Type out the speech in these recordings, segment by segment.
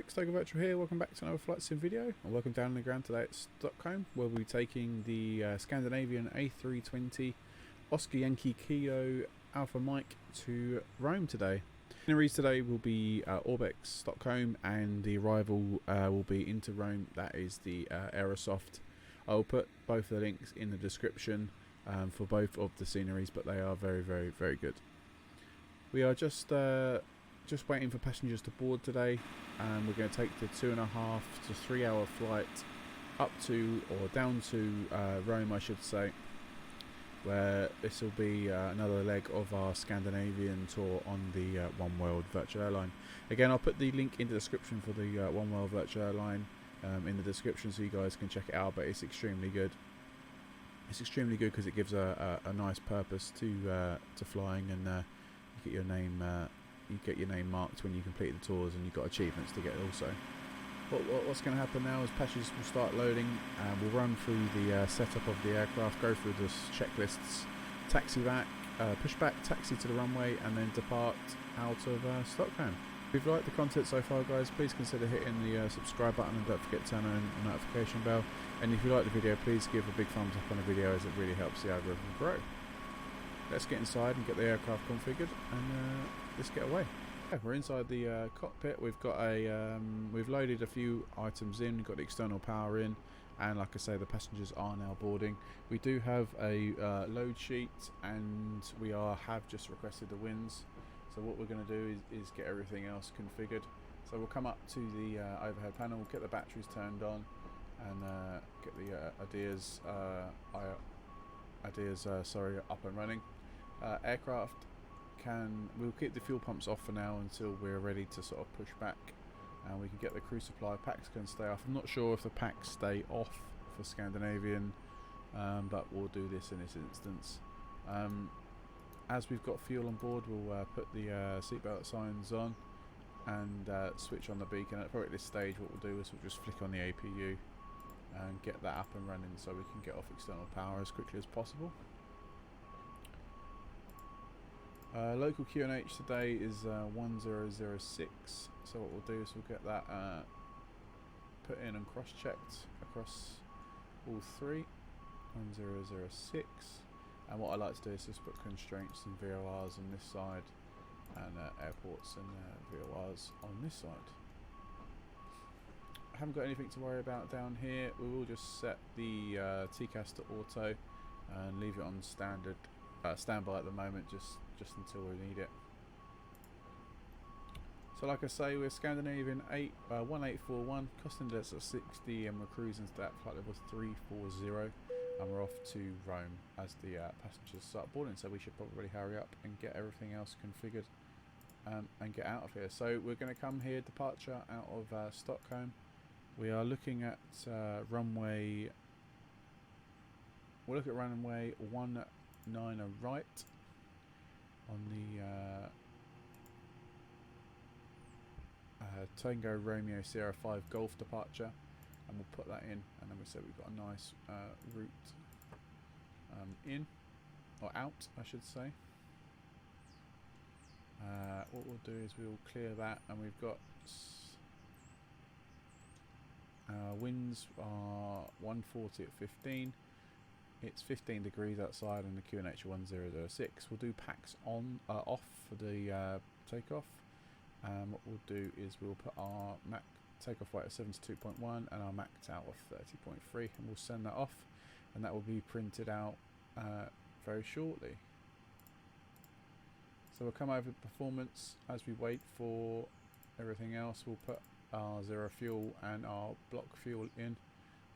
folks, Toga Virtual here. Welcome back to another flight sim video, and welcome down on the ground today at Stockholm, where we'll be taking the Scandinavian A320 Oscar Yankee Kilo Alpha Mike to Rome today. Itineraries today will be Orbex, Stockholm, and the arrival will be into Rome. That is the Aerosoft. I'll put both the links in the description for both of the sceneries, but they are very, very, very good. We are just waiting for passengers to board today, and we're going to take the 2.5 to 3 hour flight up to, or down to Rome I should say, where this will be another leg of our Scandinavian tour on the One World Virtual Airline. Again, I'll put the link in the description for the One World Virtual Airline in the description so you guys can check it out, but it's extremely good. It's extremely good because it gives a nice purpose to flying, and you get your name marked when you complete the tours, and you've got achievements to get also. What's going to happen now is passengers will start loading, and we'll run through the setup of the aircraft, go through the checklists, taxi back, push back, taxi to the runway, and then depart out of Stockholm. If you've liked the content so far, guys, please consider hitting the subscribe button, and don't forget to turn on the notification bell. And if you like the video, please give a big thumbs up on the video, as it really helps the algorithm grow. Let's get inside and get the aircraft configured, and let's get away. Yeah, we're inside the cockpit. We've got we've loaded a few items in. We've got the external power in, and like I say, the passengers are now boarding. We do have a load sheet, and we have just requested the winds. So what we're going to do is get everything else configured. So we'll come up to the overhead panel, get the batteries turned on, and get the Ideas up and running. Aircraft we'll keep the fuel pumps off for now until we're ready to sort of push back, and we can get the crew supply packs can stay off. I'm not sure if the packs stay off for Scandinavian, but we'll do this in this instance. As we've got fuel on board, we'll put the seatbelt signs on and switch on the beacon. Probably at this stage what we'll do is we'll just flick on the APU and get that up and running so we can get off external power as quickly as possible. Local QNH today is 1006, so what we'll do is we'll get that put in and cross-checked across all three. 1006, and what I like to do is just put constraints and VORs on this side, and airports and VORs on this side. I haven't got anything to worry about down here. We will just set the TCAS to auto and leave it on standard standby at the moment, just until we need it. So like I say, we're Scandinavian 1841, cost index at 60, and we're cruising to that flight level 340, and we're off to Rome as the passengers start boarding. So we should probably hurry up and get everything else configured and get out of here. So we're going to come here, departure out of Stockholm. We are looking at runway. We'll look at runway 19 right on the Tango Romeo Sierra 5 Golf departure, and we'll put that in, and then we say we've got a nice route in, or out I should say. What we'll do is we'll clear that, and we've got winds are 140 at 15. It's 15 degrees outside, and the QNH 1006. We'll do packs on off for the takeoff. What we'll do is we'll put our Mach takeoff weight of 72.1 and our Mach out of 30.3, and we'll send that off, and that will be printed out very shortly. So we'll come over performance as we wait for everything else. We'll put our zero fuel and our block fuel in,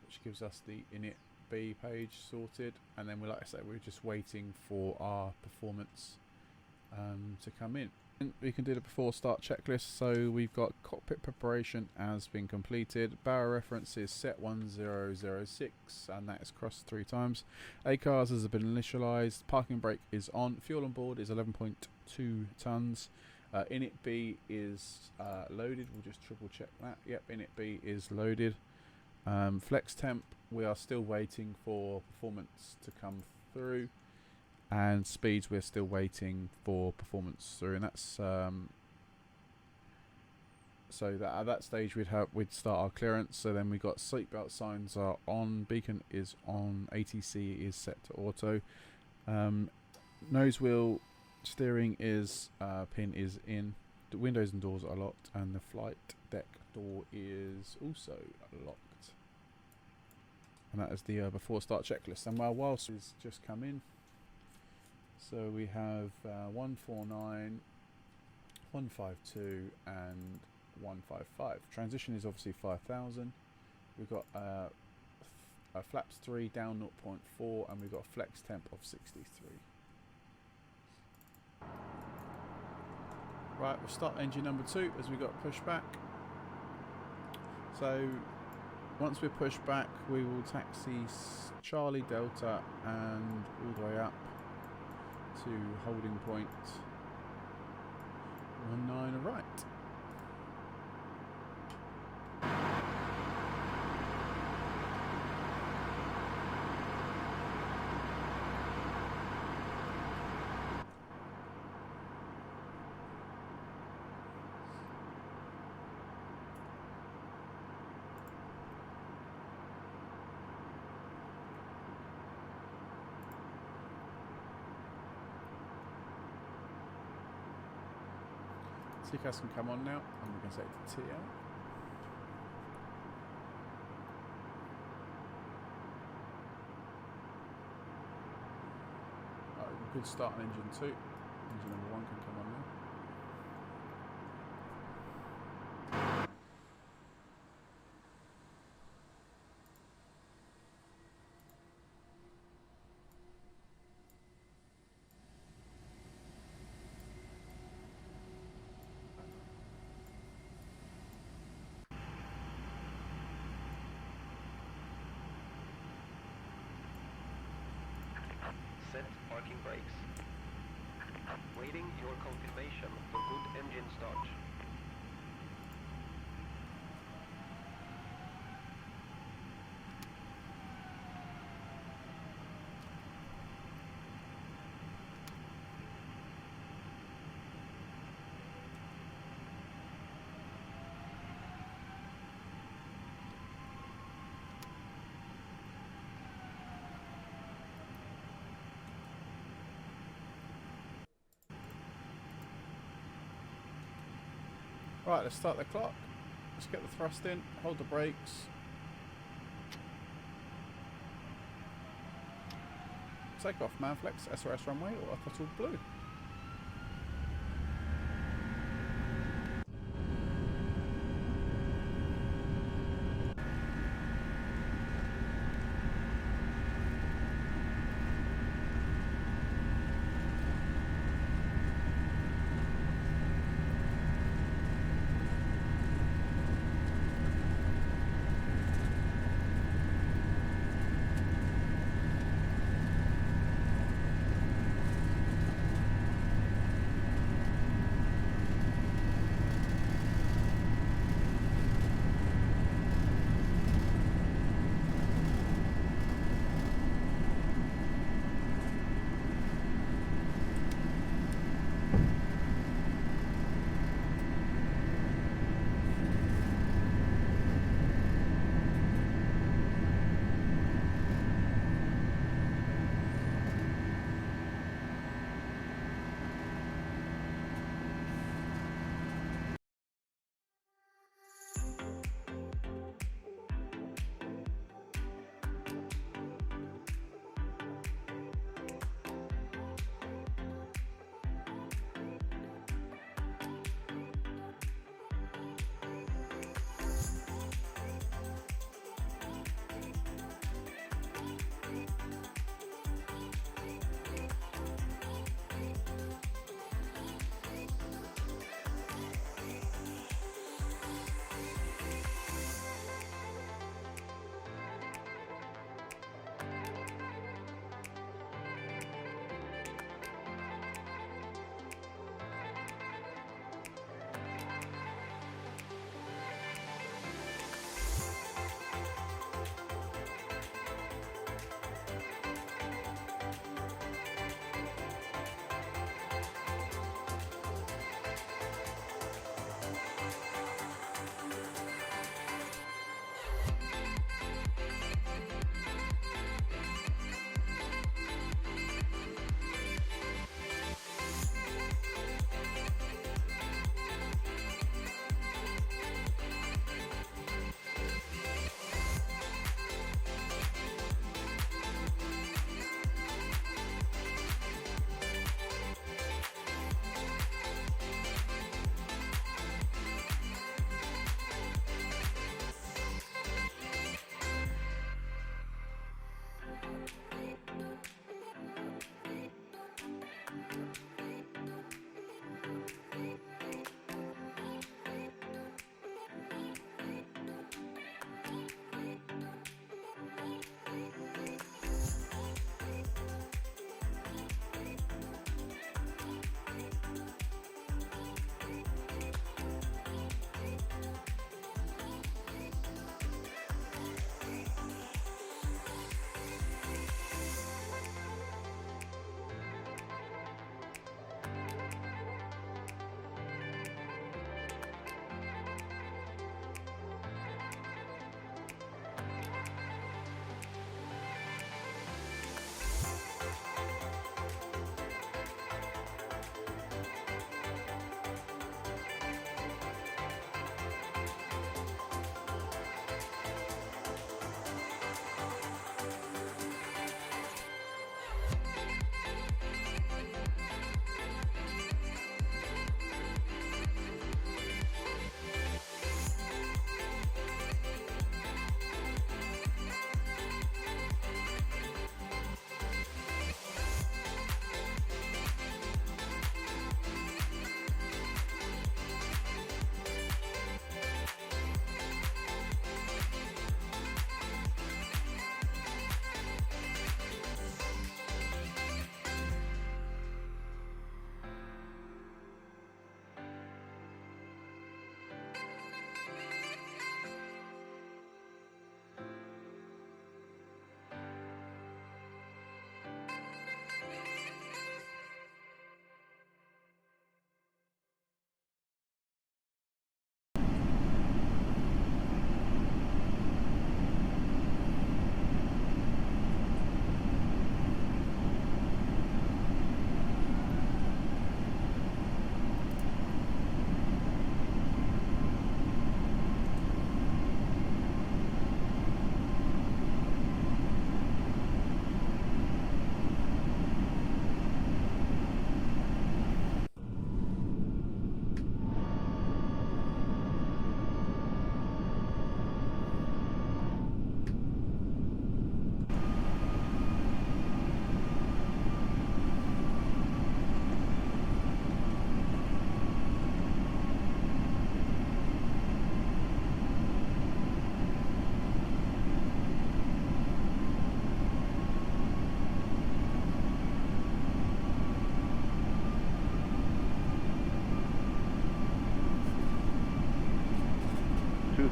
which gives us the init B page sorted, and then like I say, we're just waiting for our performance to come in. And we can do the before start checklist. So we've got cockpit preparation has been completed, barrel reference is set 1006, and that is crossed 3 times. ACARS has been initialized, parking brake is on, fuel on board is 11.2 tons. Init B is loaded. We'll just triple check that. Yep, init B is loaded. Flex temp, we are still waiting for performance to come through, and speeds we're still waiting for performance through, and that's so that at that stage we'd start our clearance. So then we got seatbelt signs are on, beacon is on, ATC is set to auto, nose wheel steering is pin is in, the windows and doors are locked, and the flight deck door is also locked. And that is the before start checklist. And whilst it's just come in, so we have 149, 152 and 155. Transition is obviously 5,000. We've got flaps 3 down 0.4, and we've got a flex temp of 63. Right, we'll start engine number 2 as we got pushed back. So once we're pushed back, we will taxi Charlie Delta and all the way up to holding point 19 right. TCAS can come on now, and we can set it to TL. Alright, we could start on engine 2. Engine number 1 can come on now. Set parking brakes. Waiting your confirmation for good engine start. Right, let's start the clock. Let's get the thrust in, hold the brakes. Take off, Manflex, SRS runway, or throttle blue.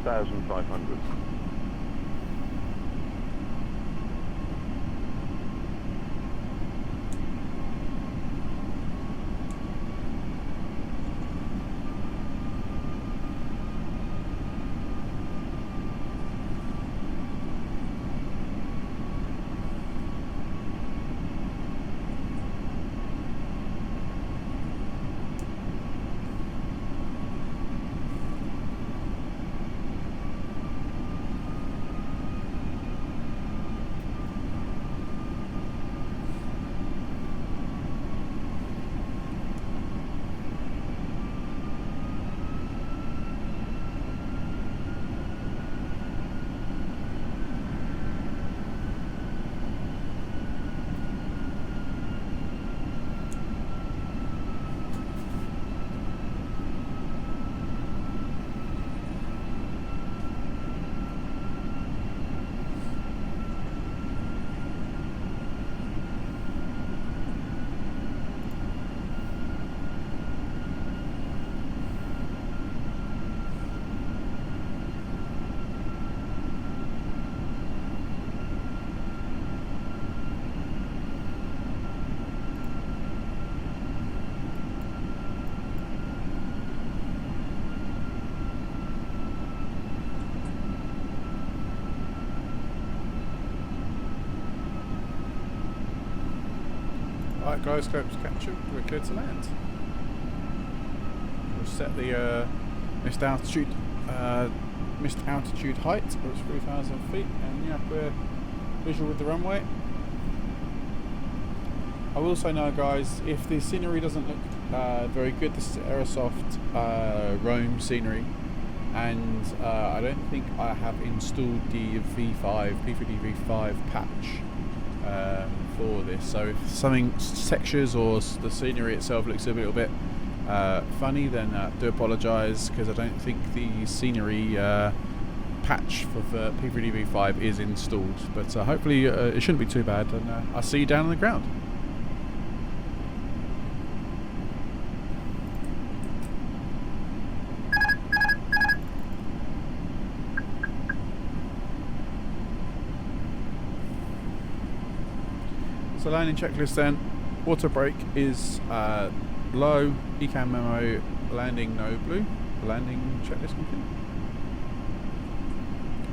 1,500. Alright gyroscopes captured, we're clear to land. We'll set the missed altitude height, which is 3,000 feet, and yeah, we're visual with the runway. I will say now guys, if the scenery doesn't look very good, this is Aerosoft Rome scenery, and I don't think I have installed the P3Dv5 patch for this, so if something textures or the scenery itself looks a little bit funny, then do apologise, because I don't think the scenery patch for the P3Dv5 is installed, but hopefully it shouldn't be too bad, and I'll see you down on the ground. So landing checklist then, auto brake is low, ECAM memo, landing no blue, landing checklist complete.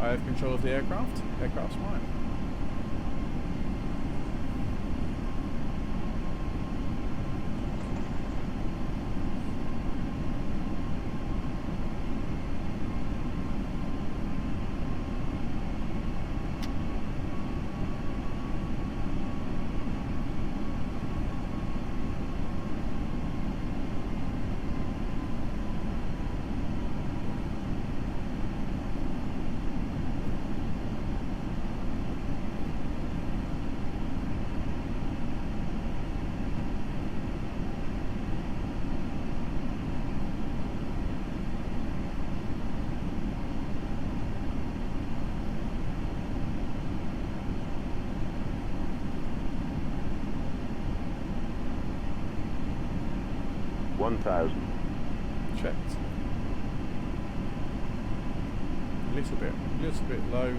I have control of the aircraft, aircraft's mine. Checked. A little bit low.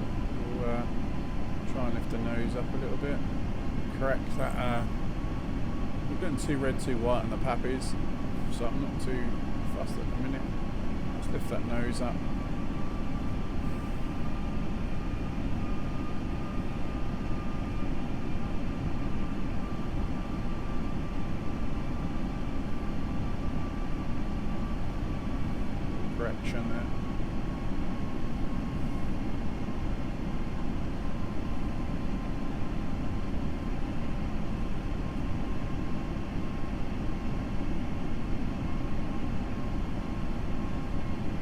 We'll try and lift the nose up a little bit. Correct that. We're getting too red, too white on the pappies, so I'm not too fussed at the minute. Let's lift that nose up. Correction there.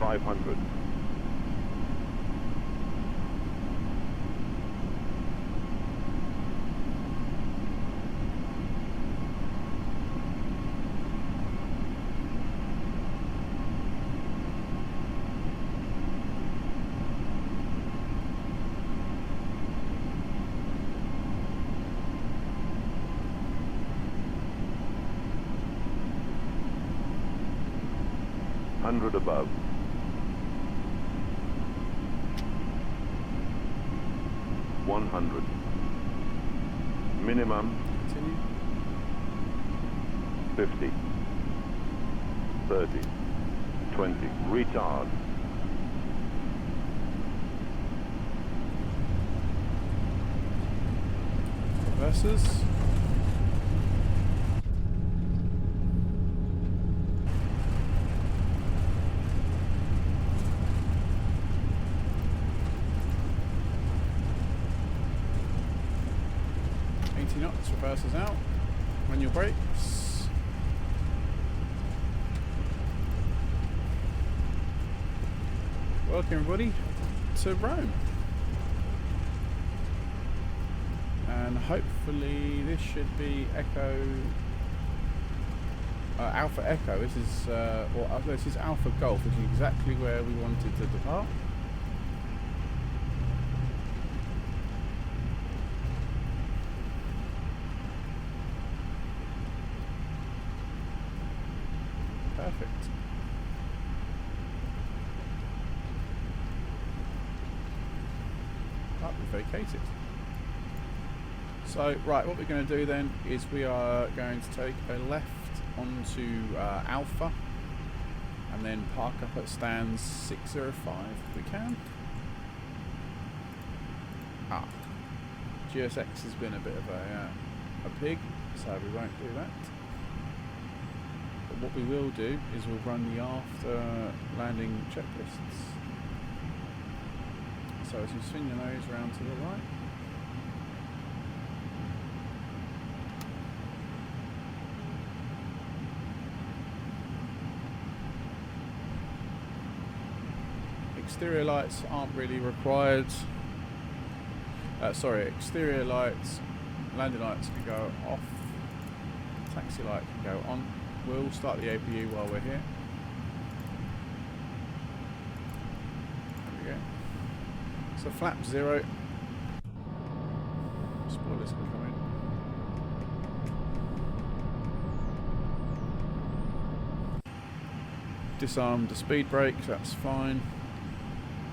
$500. $100 above. 100. Minimum Continue. 50. 30. 20. Retard. Reverses. Knots, reverses out, manual brakes. Welcome everybody to Rome, and hopefully this should be Echo Alpha Echo. This is this is Alpha Golf, which is exactly where we wanted to depart. Perfect. Right, we vacated. So, right, what we're going to do then is we are going to take a left onto Alpha and then park up at stands 605 if we can. GSX has been a bit of a pig, so we won't do that. What we will do is we'll run the after landing checklists. So as you swing your nose round to the right, exterior lights aren't really required. Exterior lights, landing lights can go off, taxi light can go on. We'll start the APU while we're here. There we go. So flap 0. Spoilers can come in. Disarm the speed brakes, that's fine.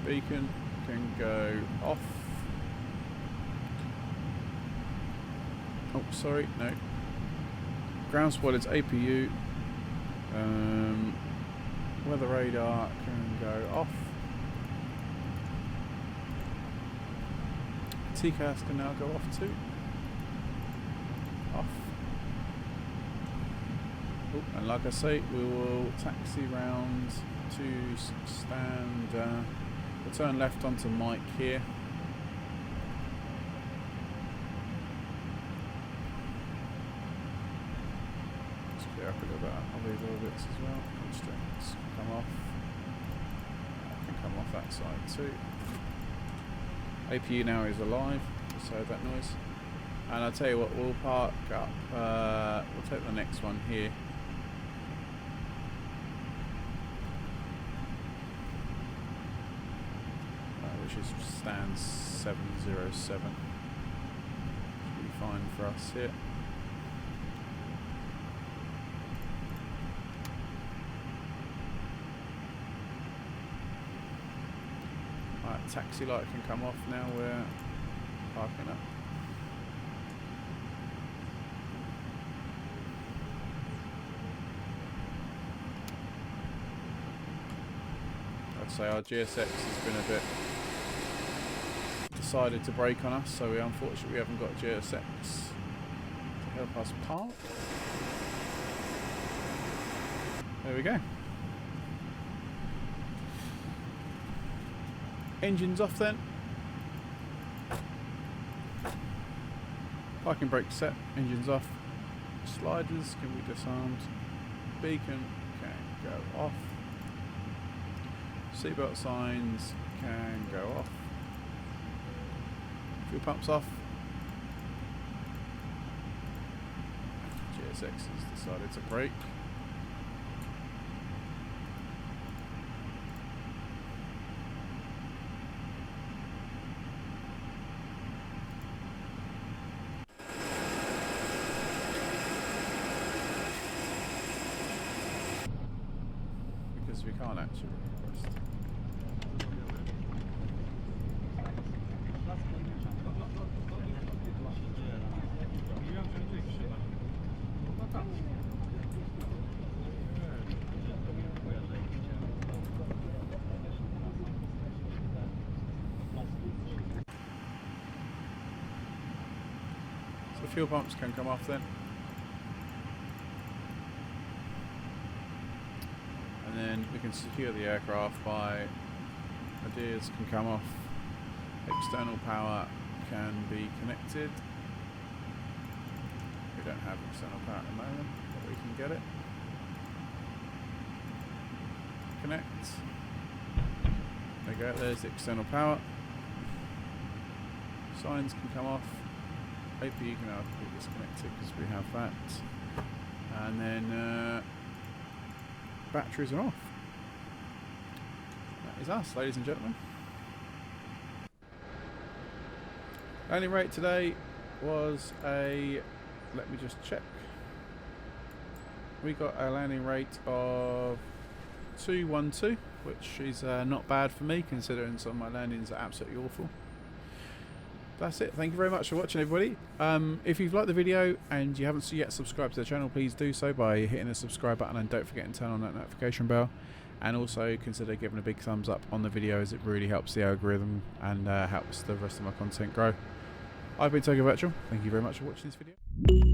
Beacon can go off. Oh, sorry, no. Ground spoilers, APU. Weather radar can go off. TCAS can now go off too. Off. Oh, and like I say, we will taxi round to stand. We'll turn left onto Mike here. Up a little bit on these orbits as well. Constraints come off. Can come off that side too. APU now is alive, so that noise. And I'll tell you what, we'll park up. We'll take the next one here. Which is stand 707. Should be fine for us here. Taxi light can come off now, we're parking up. I'd say our GSX has been a bit decided to brake on us, so we unfortunately haven't got GSX to help us park. There we go. Engines off then. Parking brake set, engines off. Sliders can be disarmed. Beacon can go off. Seatbelt signs can go off. Fuel pumps off. GSX has decided to brake. We can't actually request. So the fuel pumps can come off then. And then we can secure the aircraft by ideas can come off. External power can be connected. We don't have external power at the moment, but we can get it. Connect. There we go, there's the external power. Signs can come off. APU can now be disconnected because we have that. And then batteries are off. That is us, ladies and gentlemen. Landing rate today was a, let me just check. We got a landing rate of 212, which is not bad for me considering some of my landings are absolutely awful. That's it. Thank you very much for watching, everybody. If you've liked the video and you haven't yet subscribed to the channel, please do so by hitting the subscribe button, and don't forget to turn on that notification bell. And also consider giving a big thumbs up on the video, as it really helps the algorithm and helps the rest of my content grow. I've been Toga Virtual. Thank you very much for watching this video.